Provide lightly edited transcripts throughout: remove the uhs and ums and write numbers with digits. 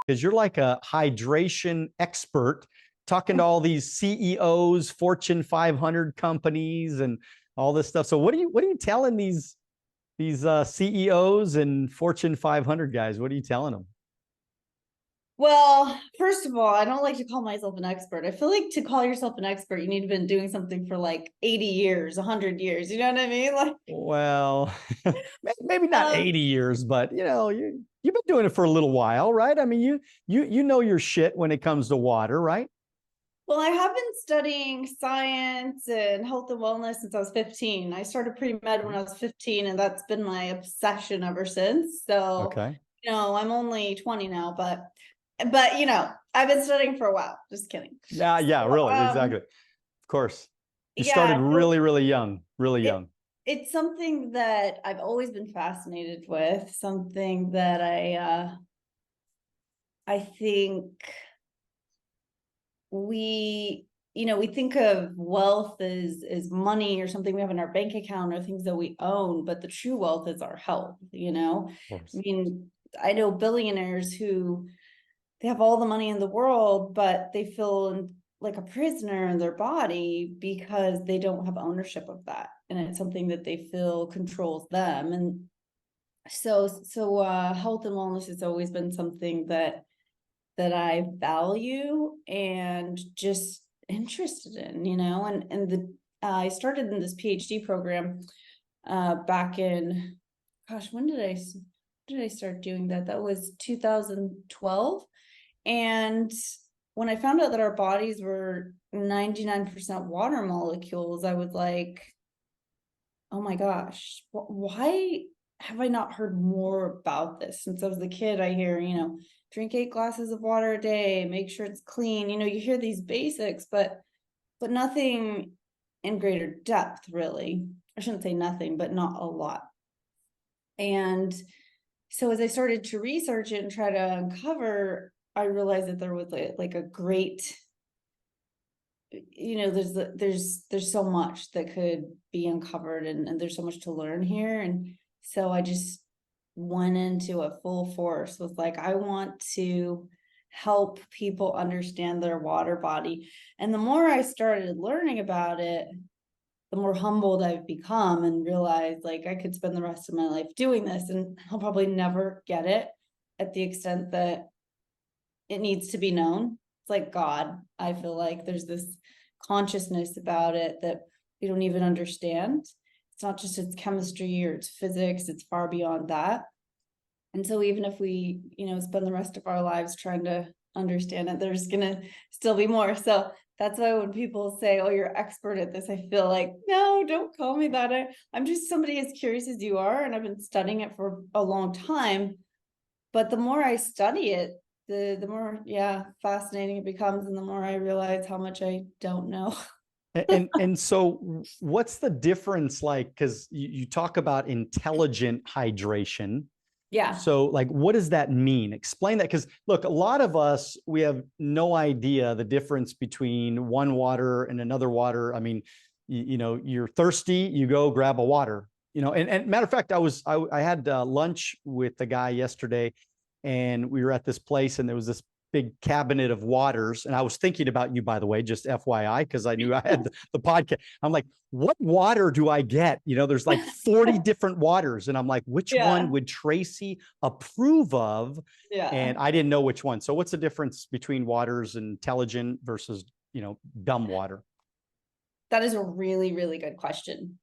because you're like a hydration expert, talking to all these CEOs, Fortune 500 companies, and all this stuff. So what are you telling these CEOs and Fortune 500 guys? What are you telling them? Well, first of all, I don't like to call myself an expert. I feel like to call yourself an expert, you need to have been doing something for like 80 years, 100 years. You know what I mean? Like, Well, maybe not um, 80 years, but you've been doing it for a little while, right? I mean, you know your shit when it comes to water, right? well, I have been studying science and health and wellness since I was 15. I started pre-med when I was 15, and that's been my obsession ever since. So, Okay. I'm only 20 now, but I've been studying for a while. Just kidding. Yeah, yeah, So, really, exactly. Of course. You started yeah, so really, really young, really it young. it's something that I've always been fascinated with, something that I think we think of wealth as money or something we have in our bank account or things that we own, but the true wealth is our health. Of I course. mean, I know billionaires who they have all the money in the world, but they feel like a prisoner in their body because they don't have ownership of that. And it's something that they feel controls them. And so health and wellness has always been something that I value and just interested in. And I started in this PhD program back in, gosh, when did I start doing that? That was 2012. And when I found out that our bodies were 99% water molecules, I was like, oh my gosh, why have I not heard more about this? Since I was a kid, I hear, drink 8 glasses of water a day, make sure it's clean. You hear these basics, but nothing in greater depth, really. I shouldn't say nothing, but not a lot. And so as I started to research it and try to uncover, I realized that there was like a great, there's so much that could be uncovered, and there's so much to learn here. And so I just went into a full force with like, I want to help people understand their water body. And the more I started learning about it, the more humbled I've become and realized like I could spend the rest of my life doing this and I'll probably never get it at the extent that it needs to be known. It's like God. I feel like there's this consciousness about it that we don't even understand. It's not just its chemistry or its physics, it's far beyond that. And so even if we, spend the rest of our lives trying to understand it, there's gonna still be more. So that's why when people say, oh, you're expert at this, I feel like, no, don't call me that. I'm just somebody as curious as you are, and I've been studying it for a long time. But the more I study it, the more, yeah, fascinating it becomes, and the more I realize how much I don't know. And so what's the difference like? Because you talk about intelligent hydration. Yeah. So, like, what does that mean? Explain that. Because, look, a lot of us, we have no idea the difference between one water and another water. I mean, you're thirsty, you go grab a water. And matter of fact, I had lunch with the guy yesterday, and we were at this place, and there was this big cabinet of waters. And I was thinking about you, by the way, just FYI, because I knew I had the podcast. I'm like, what water do I get? There's like 40 different waters. And I'm like, which one Yeah. would Tracy approve of? Yeah. And I didn't know which one. So what's the difference between waters intelligent versus, dumb water? That is a really, really good question.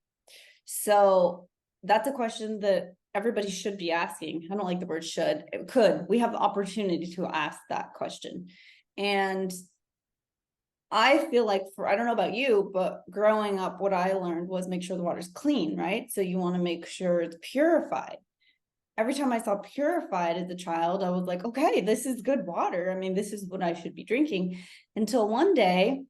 So that's a question that everybody should be asking. I don't like the word should. It could. We have the opportunity to ask that question. And I feel like I don't know about you, but growing up, what I learned was make sure the water's clean, right? So you want to make sure it's purified. Every time I saw purified as a child, I was like, okay, this is good water. I mean, this is what I should be drinking. Until one day,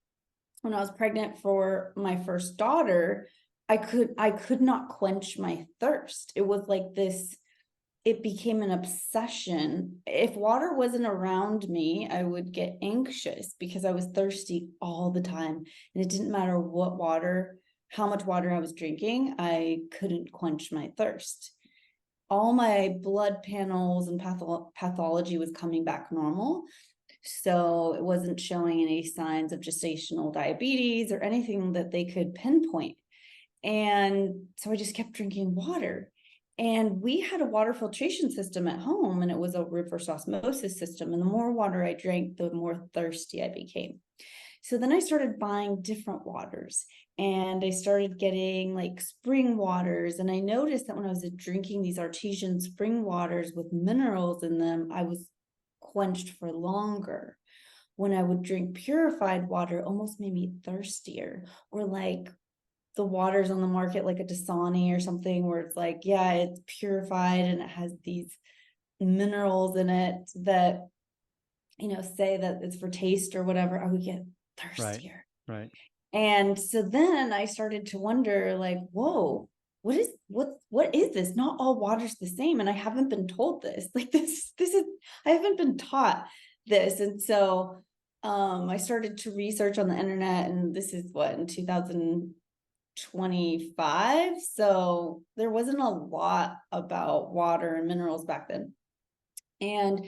when I was pregnant for my first daughter, I could not quench my thirst. It was like this, it became an obsession. If water wasn't around me, I would get anxious because I was thirsty all the time. And it didn't matter how much water I was drinking, I couldn't quench my thirst. all my blood panels and pathology was coming back normal. So it wasn't showing any signs of gestational diabetes or anything that they could pinpoint. And so I just kept drinking water. And we had a water filtration system at home, and it was a reverse osmosis system. And the more water I drank, the more thirsty I became. So then I started buying different waters, and I started getting like spring waters. And I noticed that when I was drinking these artesian spring waters with minerals in them, I was quenched for longer. When I would drink purified water, it almost made me thirstier. Or like the waters on the market, like a Dasani or something, where it's like, yeah, it's purified and it has these minerals in it that, say that it's for taste or whatever, I would get Right. thirstier. Right. And so then I started to wonder, like, whoa, what is this? Not all water's the same. And I haven't been told this. Like this is I haven't been taught this. And so I started to research on the internet, and this is what, in 2025. So there wasn't a lot about water and minerals back then. And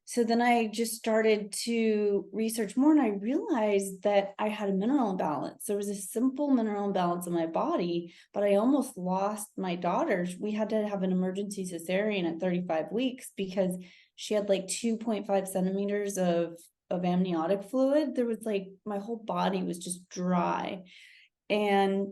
so then I just started to research more, and I realized that I had a mineral imbalance. There was a simple mineral imbalance in my body, but I almost lost my daughter. We had to have an emergency cesarean at 35 weeks because she had like 2.5 centimeters of amniotic fluid. There was like, my whole body was just dry. And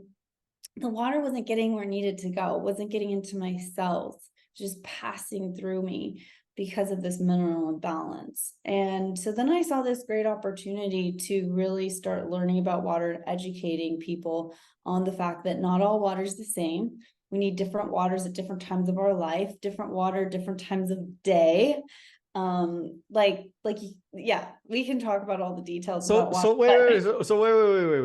the water wasn't getting where it needed to go, wasn't getting into my cells, just passing through me because of this mineral imbalance. And so then I saw this great opportunity to really start learning about water and educating people on the fact that not all water is the same. We need different waters at different times of our life, different water, different times of day. Yeah, we can talk about all the details So, about water. so wait, wait, wait, so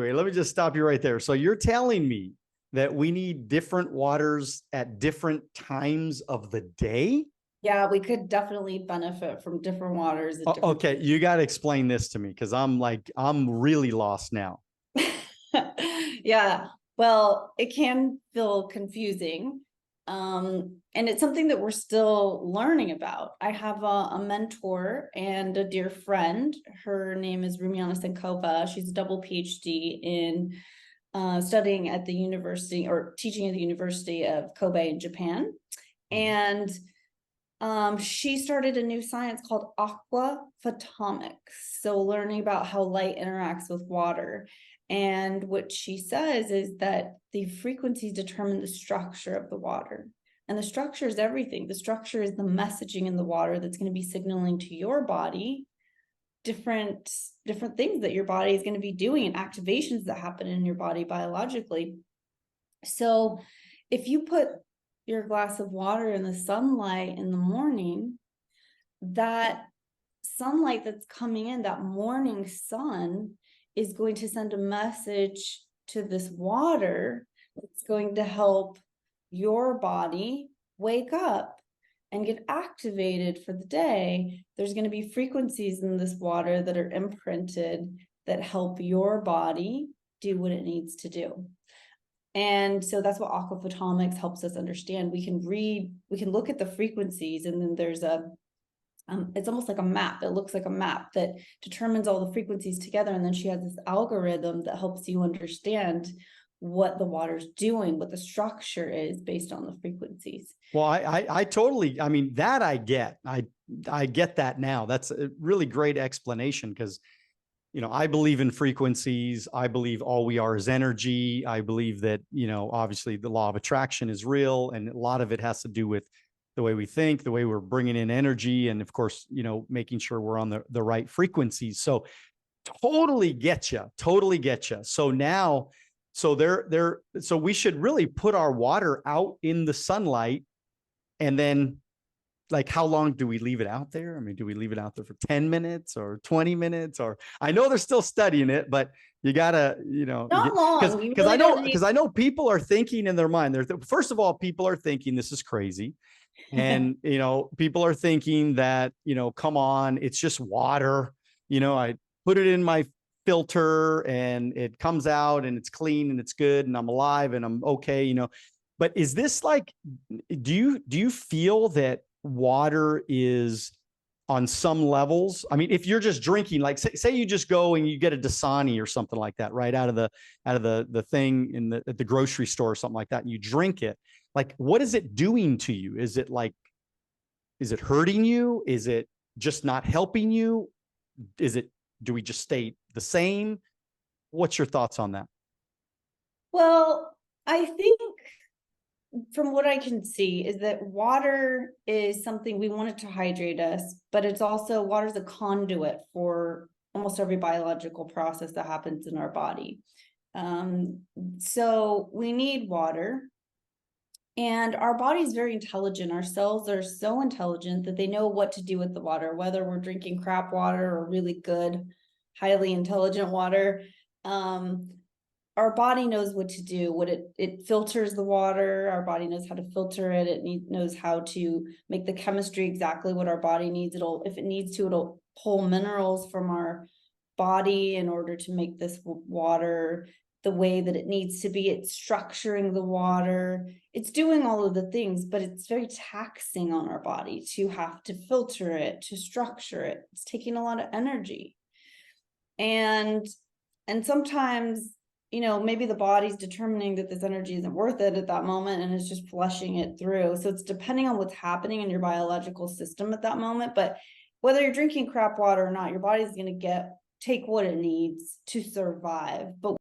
wait. Let me just stop you right there. So you're telling me that we need different waters at different times of the day? Yeah, we could definitely benefit from different waters at different. Okay, you got to explain this to me because I'm really lost now. Yeah, well, it can feel confusing. And it's something that we're still learning about. I have a mentor and a dear friend. Her name is Rumiana Senkova. She's a double PhD in studying at the university, or teaching at the University of Kobe in Japan. And she started a new science called aqua photomics. So learning about how light interacts with water. And what she says is that the frequencies determine the structure of the water. And the structure is everything. The structure is the messaging in the water that's going to be signaling to your body different things that your body is going to be doing, and activations that happen in your body biologically. So if you put your glass of water in the sunlight in the morning, that sunlight that's coming in, that morning sun, is going to send a message to this water that's going to help your body wake up and get activated for the day. There's going to be frequencies in this water that are imprinted that help your body do what it needs to do. And so that's what aquaphotomics helps us understand. We can look at the frequencies, and then there's it's almost like a map. It looks like a map that determines all the frequencies together. And then she has this algorithm that helps you understand what the water's doing, what the structure is based on the frequencies. Well, I totally, I mean, that I get. I get that now. That's a really great explanation because, I believe in frequencies. I believe all we are is energy. I believe that, obviously the law of attraction is real, and a lot of it has to do with the way we think, the way we're bringing in energy, and of course, making sure we're on the right frequencies. So totally get you. Totally get you. So now, so we should really put our water out in the sunlight, and then, like, how long do we leave it out there? I mean, do we leave it out there for 10 minutes or 20 minutes? Or I know they're still studying it, but you gotta, Not long. You because really don't need. I know people are thinking in their mind. First of all, people are thinking this is crazy. And, people are thinking that, come on, it's just water. I put it in my filter and it comes out and it's clean and it's good and I'm alive and I'm okay. But is this like, do you feel that water is on some levels? I mean, if you're just drinking, like say you just go and you get a Dasani or something like that, right out of the thing at the grocery store or something like that, and you drink it, like what is it doing to you? Is it hurting you? Is it just not helping you? Do we just stay the same? What's your thoughts on that? Well, I think from what I can see is that water is something we want it to hydrate us, but it's also water is a conduit for almost every biological process that happens in our body. So we need water. And our body is very intelligent. Our cells are so intelligent that they know what to do with the water, whether we're drinking crap water or really good, highly intelligent water. Um, our body knows what to do. It filters the water. Our body knows how to filter it. Knows how to make the chemistry exactly what our body needs. If it needs to, it'll pull minerals from our body in order to make this water the way that it needs to be. It's structuring the water. It's doing all of the things, but it's very taxing on our body to have to filter it, to structure it. It's taking a lot of energy. And sometimes, maybe the body's determining that this energy isn't worth it at that moment and it's just flushing it through. So it's depending on what's happening in your biological system at that moment. But whether you're drinking crap water or not, your body's going to take what it needs to survive. But